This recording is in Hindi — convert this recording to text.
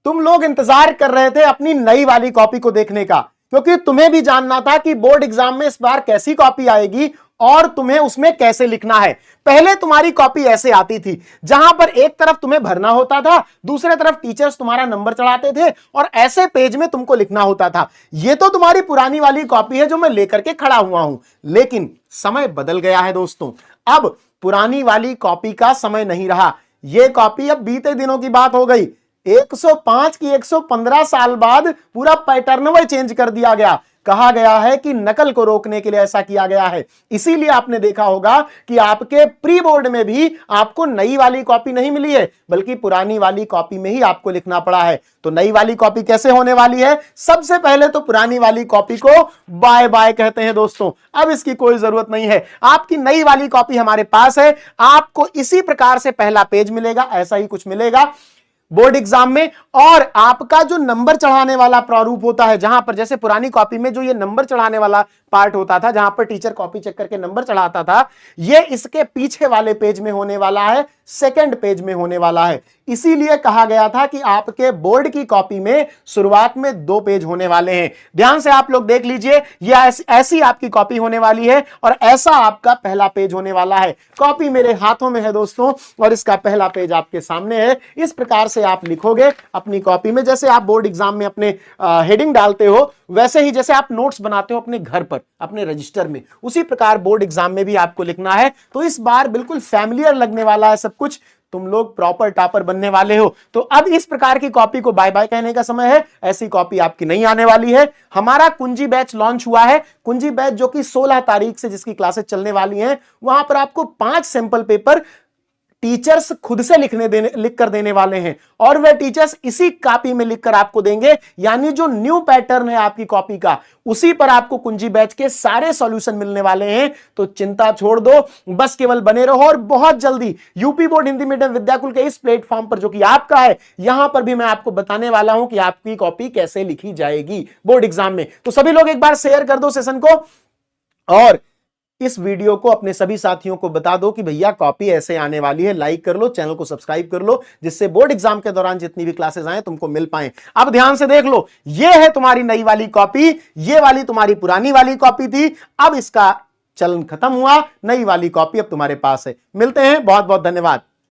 तुम लोग इंतजार कर रहे थे अपनी नई वाली कॉपी को देखने का, क्योंकि तुम्हें भी जानना था कि बोर्ड एग्जाम में इस बार कैसी कॉपी आएगी और तुम्हें उसमें कैसे लिखना है। पहले तुम्हारी कॉपी ऐसे आती थी, जहां पर एक तरफ तुम्हें भरना होता था, दूसरे तरफ टीचर्स तुम्हारा नंबर चढ़ाते थे और ऐसे पेज में तुमको लिखना होता था। यह तो तुम्हारी पुरानी वाली कॉपी है जो मैं लेकर के खड़ा हुआ हूं, लेकिन समय बदल गया है दोस्तों। अब पुरानी वाली कॉपी का समय नहीं रहा। यह कॉपी अब बीते दिनों की बात हो गई। 105 की 115 साल बाद पूरा पैटर्न चेंज कर दिया गया। कहा गया है कि नकल को रोकने के लिए ऐसा किया गया है। इसीलिए आपने देखा होगा कि आपके प्री बोर्ड में भी आपको नई वाली कॉपी नहीं मिली है, बल्कि पुरानी वाली कॉपी में ही आपको लिखना पड़ा है। तो नई वाली कॉपी कैसे होने वाली है? सबसे पहले तो पुरानी वाली कॉपी को बाय बाय कहते हैं दोस्तों। अब इसकी कोई जरूरत नहीं है। आपकी नई वाली कॉपी हमारे पास है। आपको इसी प्रकार से पहला पेज मिलेगा, ऐसा ही कुछ मिलेगा बोर्ड एग्जाम में। और आपका जो नंबर चढ़ाने वाला प्रारूप होता है, जहां पर जैसे पुरानी कॉपी में जो ये नंबर चढ़ाने वाला पार्ट होता था, जहां पर टीचर कॉपी चेक करके नंबर चढ़ाता था, ये इसके पीछे वाले पेज में होने वाला है, सेकंड पेज में होने वाला है। इसीलिए कहा गया था कि आपके बोर्ड की कॉपी में शुरुआत में 2 पेज होने वाले हैं। ध्यान से आप लोग देख लीजिए, यह ऐसी आपकी कॉपी होने वाली है और ऐसा आपका पहला पेज होने वाला है। कॉपी मेरे हाथों में है दोस्तों और इसका पहला पेज आपके सामने है। इस प्रकार से आप लिखोगे अपनी कॉपी में। जैसे आप बोर्ड एग्जाम में अपने हेडिंग डालते हो, वैसे ही जैसे आप नोट्स बनाते हो अपने घर पर अपने रजिस्टर में, उसी प्रकार बोर्ड एग्जाम में भी आपको लिखना है। तो इस बार बिल्कुल फैमिलियर लगने वाला है सब कुछ। तुम लोग प्रॉपर टॉपर बनने वाले हो। तो अब इस प्रकार की कॉपी को बाय बाय कहने का समय है। ऐसी कॉपी आपकी नहीं आने वाली है। हमारा कुंजी बैच लॉन्च हुआ है। कुंजी बैच जो कि 16 तारीख से जिसकी क्लासेस चलने वाली हैं, वहां पर आपको 5 सैंपल पेपर टीचर्स खुद से लिख कर देने वाले हैं और वे टीचर्स इसी कॉपी में लिखकर आपको देंगे। यानी जो न्यू पैटर्न है आपकी कॉपी का, उसी पर आपको कुंजी बैच के सारे सॉल्यूशन मिलने वाले हैं। तो चिंता छोड़ दो, बस केवल बने रहो और बहुत जल्दी UP board Hindi medium Vidyakul के इस प्लेटफॉर्म पर जो कि आपका है, यहां पर भी मैं आपको बताने वाला हूं कि आपकी कॉपी कैसे लिखी जाएगी बोर्ड एग्जाम में। तो सभी लोग एक बार शेयर कर दो सेशन को और इस वीडियो को अपने सभी साथियों को बता दो कि भैया कॉपी ऐसे आने वाली है। लाइक कर लो, चैनल को सब्सक्राइब कर लो, जिससे बोर्ड एग्जाम के दौरान जितनी भी क्लासेस आए तुमको मिल पाए। अब ध्यान से देख लो, ये है तुम्हारी नई वाली कॉपी, ये वाली तुम्हारी पुरानी वाली कॉपी थी। अब इसका चलन खत्म हुआ, नई वाली कॉपी अब तुम्हारे पास है। मिलते हैं, बहुत बहुत धन्यवाद।